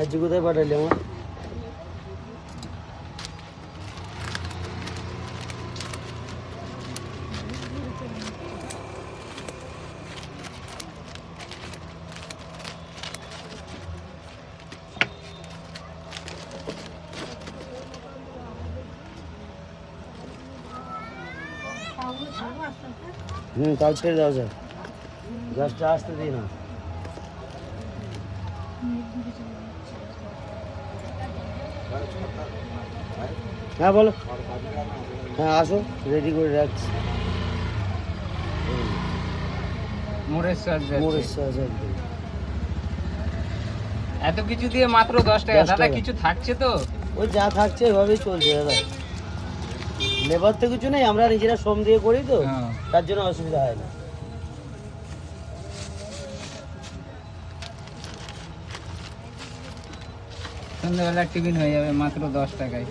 রাজ্য কোথায় পাঠালি আমার? তাল ছেড়ে দাও স্যার, গ্যাসটা আসতে দিই না। হ্যাঁ বলো। হ্যাঁ আসো, রেডি করে রাখছি। মোড়ের মোড়ের সাহায্য এত কিছু দিয়ে মাত্র 10 টাকা 10 দাদা, টাকা। কিছু থাকছে তো? ওই যা থাকছে এভাবেই চলছে দাদা। লেবার তো কিছু নেই, আমরা নিজেরা শ্রম দিয়ে করি তো, হ্যাঁ। তার জন্য অসুবিধা হয় না। সন্ধ্যাবেলা টিফিন হয়ে যাবে মাত্র 10 টাকায়।